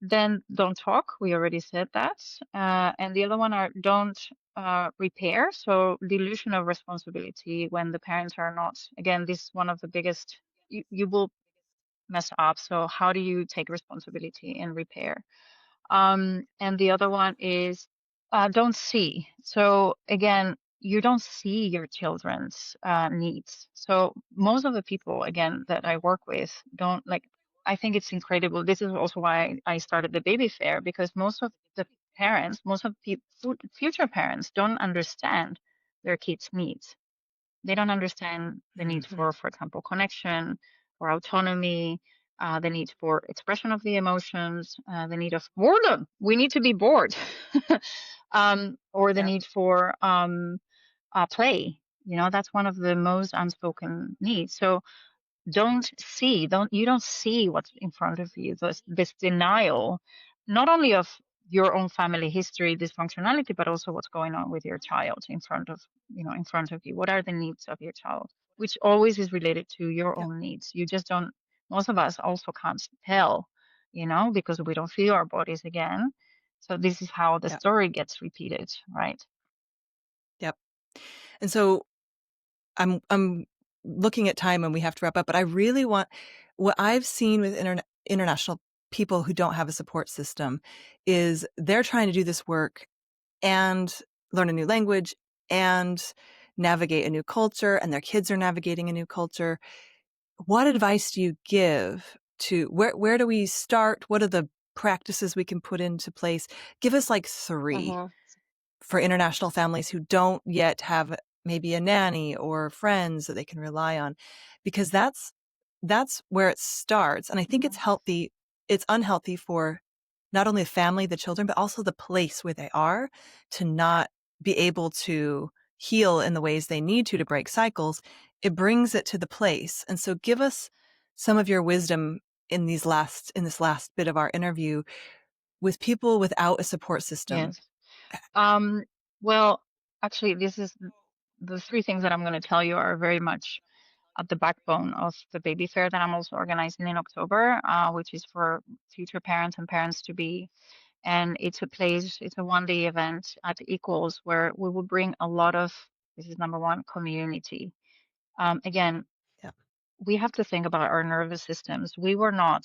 Then don't talk. We already said that. And the other one are don't repair. So delusion of responsibility when the parents are not. Again, this is one of the biggest. You will mess up. So how do you take responsibility and repair? And the other one is don't see. So again, you don't see your children's needs. So most of the people, again, that I work with don't like, I think it's incredible. This is also why I started the baby fair, because most of the parents, most of future parents don't understand their kids' needs. They don't understand the need Mhm. for example, connection or autonomy, the need for expression of the emotions, the need of boredom. We need to be bored, or the Yeah. need for play. That's one of the most unspoken needs. So you don't see what's in front of you. This denial, not only of your own family history dysfunctionality, but also what's going on with your child in front of you. What are the needs of your child, which always is related to your Yeah. own needs. You just don't, most of us also can't tell, because we don't feel our bodies again. So this is how the Yeah. story gets repeated, right? Yep. And so I'm looking at time and we have to wrap up, but I really want what I've seen with international people who don't have a support system is they're trying to do this work and learn a new language and navigate a new culture, and their kids are navigating a new culture. What advice do you give to where do we start? What are the practices we can put into place? Give us like 3 Mm-hmm. for international families who don't yet have maybe a nanny or friends that they can rely on, because that's where it starts. And I think it's unhealthy for not only the family, the children, but also the place where they are to not be able to heal in the ways they need to break cycles. It brings it to the place. And so give us some of your wisdom in this last bit of our interview with people without a support system. Yes. Um, well, actually, this is the 3 things that I'm going to tell you are very much at the backbone of the baby fair that I'm also organizing in October, which is for future parents and parents to be. And it's a 1-day event at Equals where we will bring a lot of, this is number 1, community. Again, Yeah. we have to think about our nervous systems. We were not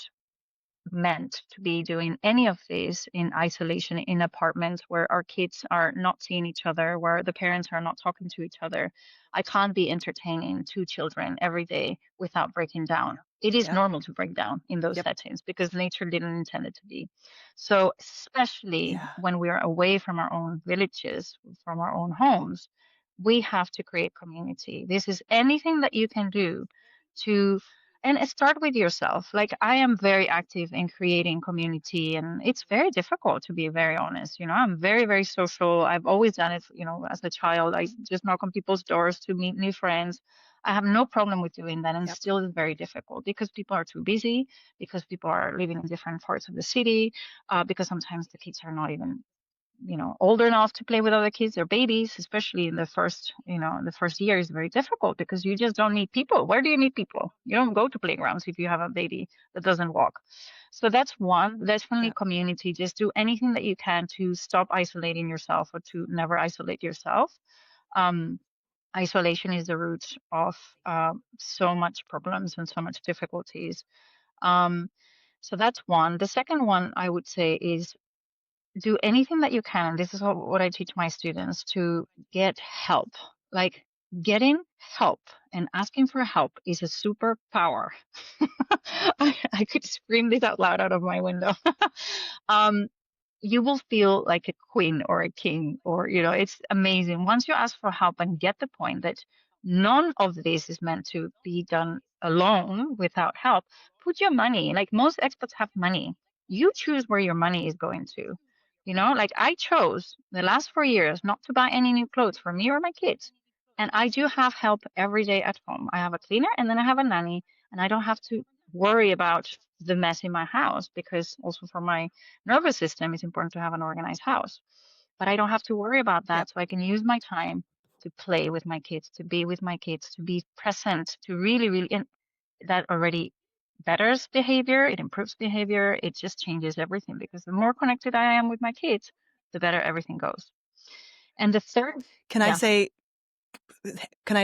meant to be doing any of this in isolation in apartments where our kids are not seeing each other, where the parents are not talking to each other. I can't be entertaining two children every day without breaking down. It is Yep. normal to break down in those Yep. settings because nature didn't intend it to be. So, especially Yeah. when we're away from our own villages, from our own homes, we have to create community. This is anything that you can do to and start with yourself. Like I am very active in creating community, and it's very difficult to be very honest. I'm very, very social. I've always done it, as a child. I just knock on people's doors to meet new friends. I have no problem with doing that, and Yep. still it's very difficult because people are too busy, because people are living in different parts of the city, because sometimes the kids are not even older enough to play with other kids. They're babies, especially in the first year is very difficult because you just don't meet people. Where do you meet people? You don't go to playgrounds if you have a baby that doesn't walk. So that's one, definitely Yep. community. Just do anything that you can to stop isolating yourself or to never isolate yourself. Um, Isolation is the root of so much problems and so much difficulties. Um, so that's one. The second one I would say is do anything that you can. This is what I teach my students to get help. Like getting help and asking for help is a superpower. I could scream this out loud out of my window. um, you will feel like a queen or a king, or, it's amazing. Once you ask for help and get the point that none of this is meant to be done alone without help, put your money, like most experts have money. You choose where your money is going to. Like I chose the last 4 years not to buy any new clothes for me or my kids. And I do have help every day at home. I have a cleaner and then I have a nanny, and I don't have to worry about the mess in my house because also for my nervous system, it's important to have an organized house. But I don't have to worry about Yep. that. So I can use my time to play with my kids, to be with my kids, to be present, to really, really, and that already betters behavior. It improves behavior. It just changes everything because the more connected I am with my kids, the better everything goes. And the third, Can I yeah,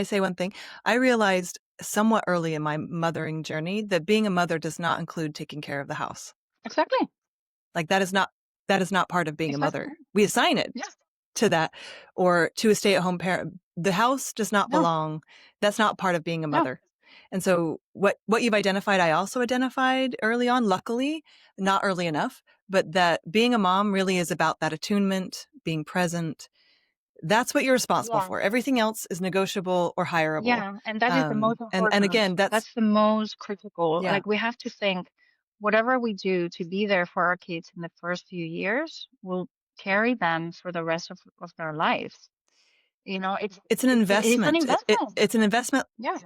say one thing? I realized somewhat early in my mothering journey that being a mother does not include taking care of the house. exactly. Like that is not part of being a Exactly. mother. We assign it Yeah. to that or to a stay-at-home parent. The house does not No, belong. That's not part of being a no. mother. And so what you've identified, I also identified early on, luckily, not early enough, but that being a mom really is about that attunement, being present. That's what you're responsible Yeah. for. Everything else is negotiable or hireable. Yeah. And that is the most And important. again, that's, That's the most critical. yeah, Like we have to think whatever we do to be there for our kids in the first few years will carry them for the rest of their lives. it's an It's an investment. investment. It's an investment. Yeah.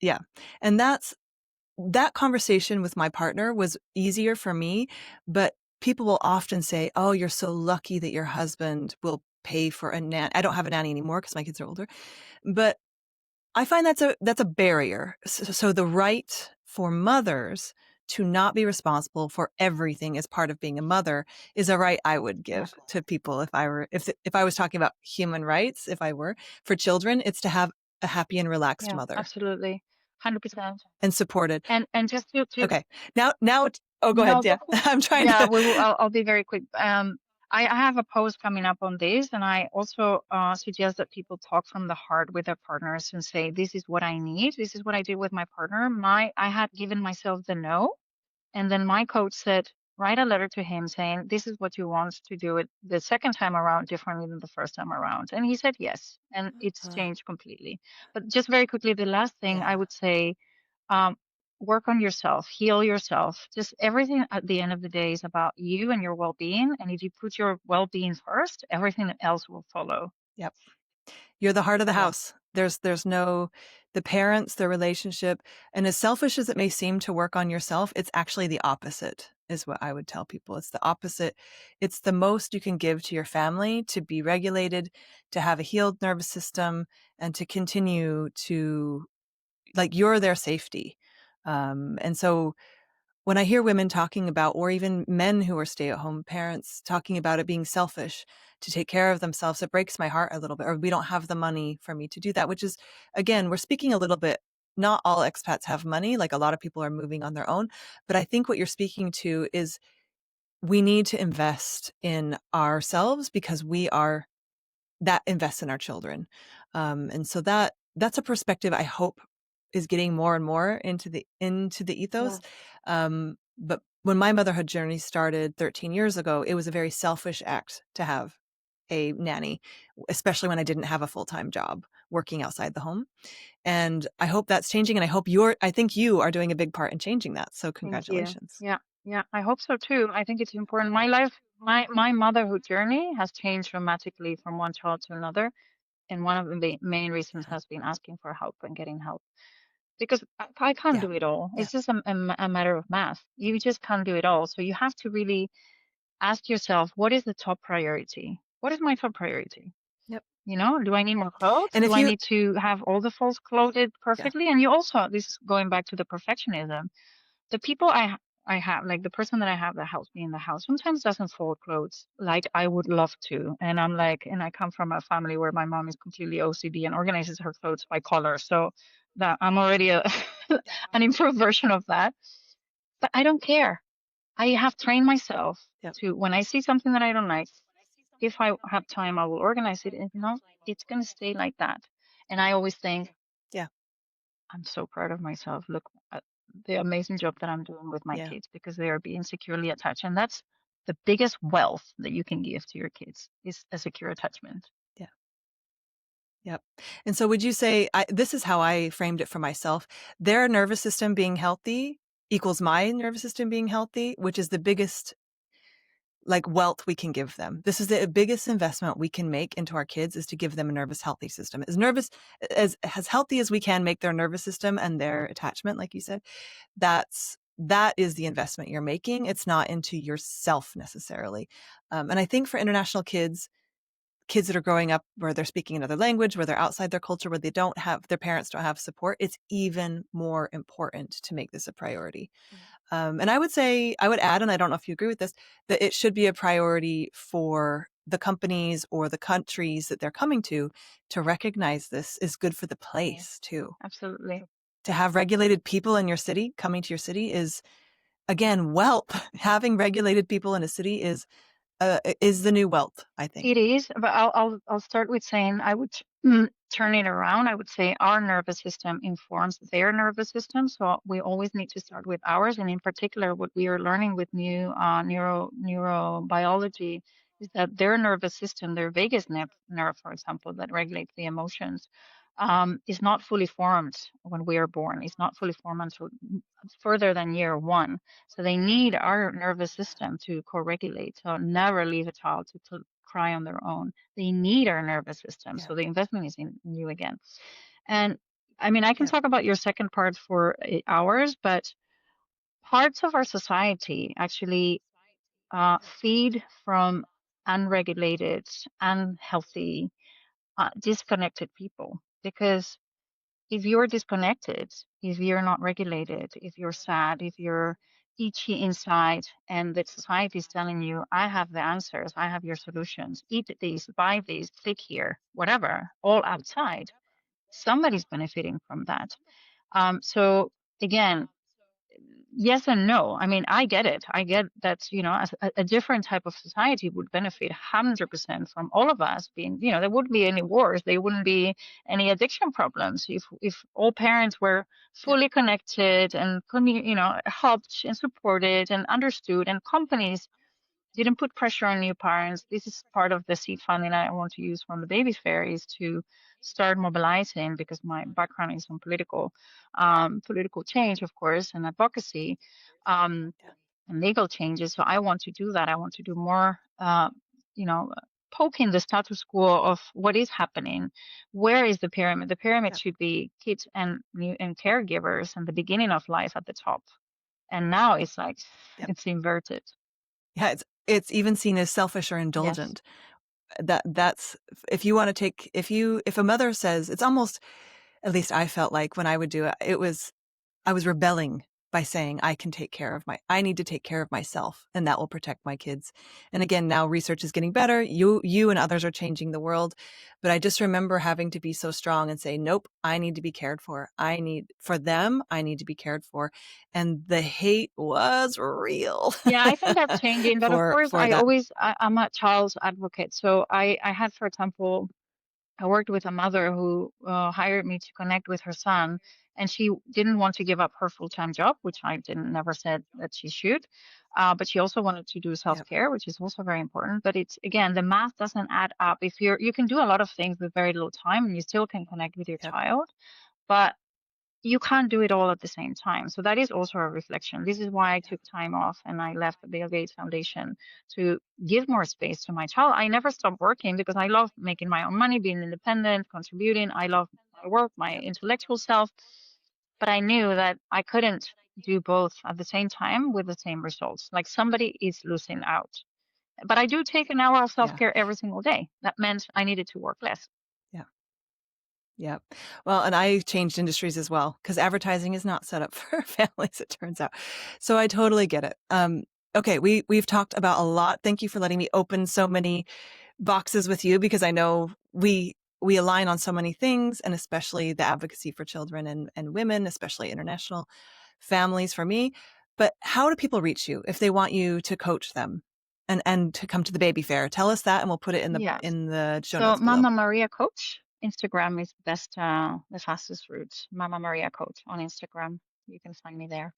Yeah. And that conversation with my partner was easier for me, but people will often say, "Oh, you're so lucky that your husband will pay for a nanny." I don't have a nanny anymore because my kids are older, but I find that's a barrier. So the right for mothers to not be responsible for everything as part of being a mother is a right I would Yeah. give to people if I was talking about human rights. If I were for children, it's to have a happy and relaxed Yeah, mother absolutely. 100%. and supported. And just to Okay, oh, go no, ahead. go Yeah, for it. I'm trying Yeah, to. we will. I'll be very quick. I have a post coming up on this, and I also suggest that people talk from the heart with their partners and say, "This is what I need. This is what I did with my partner. I had given myself the no, and then my coach said, write a letter to him saying, this is what you want to do it the second time around differently than the first time around. And he said yes, and it's changed completely. But just very quickly, the last thing I Yeah. would say, um, work on yourself, heal yourself. Just everything at the end of the day is about you and your well-being. And if you put your well-being first, everything else will follow. Yep. You're the heart of the Yeah. house. There's no, the parents, the relationship, and as selfish as it may seem to work on yourself, it's actually the opposite is what I would tell people. It's the opposite. It's the most you can give to your family to be regulated, to have a healed nervous system, and to continue to, like, you're their safety. And so when I hear women talking about, or even men who are stay-at-home parents talking about it being selfish to take care of themselves, it breaks my heart a little bit. Or we don't have the money for me to do that, which is, again, we're speaking a little bit not all expats have money. Like a lot of people are moving on their own. But I think what you're speaking to is we need to invest in ourselves because that invests in our children. And so that's a perspective I hope is getting more and more into the ethos. But when my motherhood journey started 13 years ago, it was a very selfish act to have a nanny, especially when I didn't have a full-time job working outside the home. And I hope that's changing. And I think you are doing a big part in changing that. So Thank you. congratulations. Yeah, yeah, I hope so too. I think it's important. My life, my motherhood journey has changed dramatically from one child to another, and one of the main reasons Yeah. has been asking for help and getting help because I can't Yeah. do it all. Yeah. It's just a matter of math. You just can't do it all. So you have to really ask yourself, what is the top priority? What is my top priority? Yep. You know, do I need more clothes? And Do if I you, need to have all the folds clothed yeah, perfectly? And you also, this is going back to the perfectionism. The people I have, like the person that I have that helps me in the house, sometimes doesn't fold clothes like I would love to. And I'm like, and I come from a family where my mom is completely OCD and organizes her clothes by color. So that I'm already an improved version of that. But I don't care. I have trained myself yep. to, when I see something that I don't like, if I have time, I will organize it. And you know, it's going to stay like that. And I always think, Yeah. I'm so proud of myself. Look at the amazing job that I'm doing with my Yeah. kids because they are being securely attached. And that's the biggest wealth that you can give to your kids is a secure attachment. Yeah. Yep. And so would you say, this is how I framed it for myself, their nervous system being healthy equals my nervous system being healthy, which is the biggest like wealth we can give them. This is the biggest investment we can make into our kids, is to give them a nervous, healthy system. As healthy as we can make their nervous system and their attachment, like you said, that is the investment you're making. It's not into yourself necessarily. And I think for international kids that are growing up where they're speaking another language, where they're outside their culture, where their parents don't have support, it's even more important to make this a priority. And I would add, and I don't know if you agree with this, that it should be a priority for the companies or the countries that they're coming to recognize this is good for the place too. Absolutely. To have regulated people in your city coming to your city is, again, wealth. Having regulated people in a city is the new wealth, I think. It is, but I'll start with saying I would turn it around. I would say our nervous system informs their nervous system, so we always need to start with ours. And in particular, what we are learning with new neurobiology is that their nervous system, their vagus nerve, for example, that regulates the emotions, is not fully formed when we are born. It's not fully formed until further than year one. So they need our nervous system to co-regulate. So never leave a child to cry on their own. They need our nervous system. Yeah. So the investment is in you again. And I mean, I can Yeah. talk about your second part for 8 hours, but parts of our society actually feed from unregulated, unhealthy, disconnected people. Because if you're disconnected, if you're not regulated, if you're sad, if you're itchy inside, and the society is telling you, I have the answers, I have your solutions, eat these, buy these, click here, whatever, all outside, somebody's benefiting from that. So again, yes and no. I mean, I get it. I get that, you know, as a different type of society would benefit 100% from all of us being, you know, there wouldn't be any wars. There wouldn't be any addiction problems if all parents were Yeah. fully connected and, you know, helped and supported and understood, and companies didn't put pressure on new parents. This is part of the seed funding I want to use from the baby fair, is to start mobilizing, because my background is on political change, of course, and advocacy, Yeah. and legal changes. So I want to do that. I want to do more, you know, poking the status quo of what is happening. Where is the pyramid? The pyramid Yeah. should be kids and caregivers and the beginning of life at the top. And now it's like, Yep. it's inverted. Yeah. It's even seen as selfish or Yes. indulgent. That's, if you want to take, if a mother says, it's almost, at least I felt like when I would do it, I was rebelling by saying I need to take care of myself, and that will protect my kids. And again, now research is getting better. You and others are changing the world. But I just remember having to be so strong and say, nope, I need to be cared for. I need to be cared for. And the hate was real. Yeah, I think that's changing. But of course, for that. I'm a child's advocate. So I had, for example, I worked with a mother who hired me to connect with her son, and she didn't want to give up her full-time job, which I didn't never said that she should. But she also wanted to do Yep. self-care, which is also very important. But it's, again, the math doesn't add up. If you can do a lot of things with very little time, and you still can connect with your Yep. child, but you can't do it all at the same time. So that is also a reflection. This is why I took time off and I left the Bill Gates Foundation to give more space to my child. I never stopped working because I love making my own money, being independent, contributing. I love my work, my intellectual self. But I knew that I couldn't do both at the same time with the same results. Like, somebody is losing out. But I do take an hour of Yeah. self-care every single day. That meant I needed to work less. Yeah. Yeah. Well, and I changed industries as well because advertising is not set up for families, it turns out. So I totally get it. Okay, we've talked about a lot. Thank you for letting me open so many boxes with you, because I know we align on so many things, and especially the advocacy for children and women, especially international families for me. But how do people reach you if they want you to coach them and to come to the baby fair? Tell us that, and we'll put it in Yes. the show So notes below. Mama Maria Coach, Instagram is best, the fastest route. Mama Maria Coach on Instagram. You can find me there.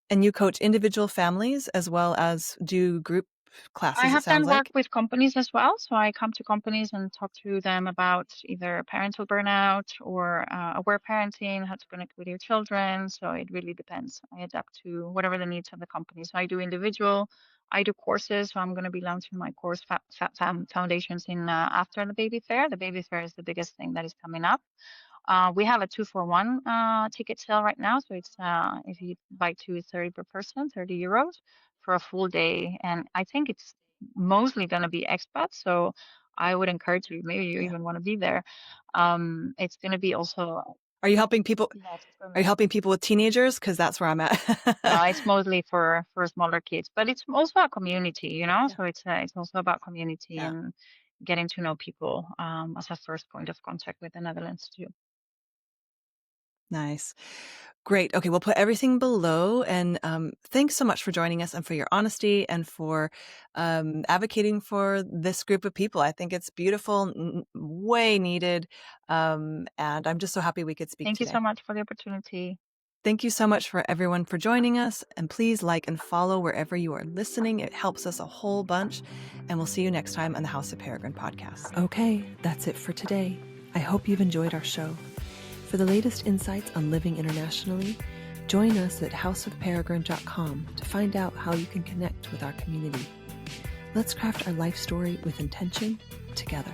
And you coach individual families as well as do group classes, I it have sounds done work like. with companies as well. So I come to companies and talk to them about either parental burnout or aware parenting, how to connect with your children. So it really depends. I adapt to whatever the needs of the company. So I do individual, I do courses. So I'm going to be launching my course, Foundations, in after the baby fair. The baby fair is the biggest thing that is coming up. We have a 2-for-1 ticket sale right now. So it's if you buy two, it's 30 per person, €30 for a full day. And I think it's mostly going to be expats. So I would encourage you, maybe you Yeah. even want to be there. It's going to be also. Are you helping people? Yes, for Are you me. helping people with teenagers? Because that's where I'm at. No, it's mostly for smaller kids, but it's also a community, Yeah. So it's also about community Yeah. and getting to know people as a first point of contact with the Netherlands too. Nice. Great. Okay, we'll put everything below. And thanks so much for joining us and for your honesty and for advocating for this group of people. I think it's beautiful, way needed. And I'm just so happy we could speak Thank you today. so much for the opportunity. Thank you so much for everyone for joining us. And please like and follow wherever you are listening. It helps us a whole bunch. And we'll see you next time on the House of Peregrine podcast. Okay, that's it for today. I hope you've enjoyed our show. For the latest insights on living internationally, join us at houseofperegrine.com to find out how you can connect with our community. Let's craft our life story with intention together.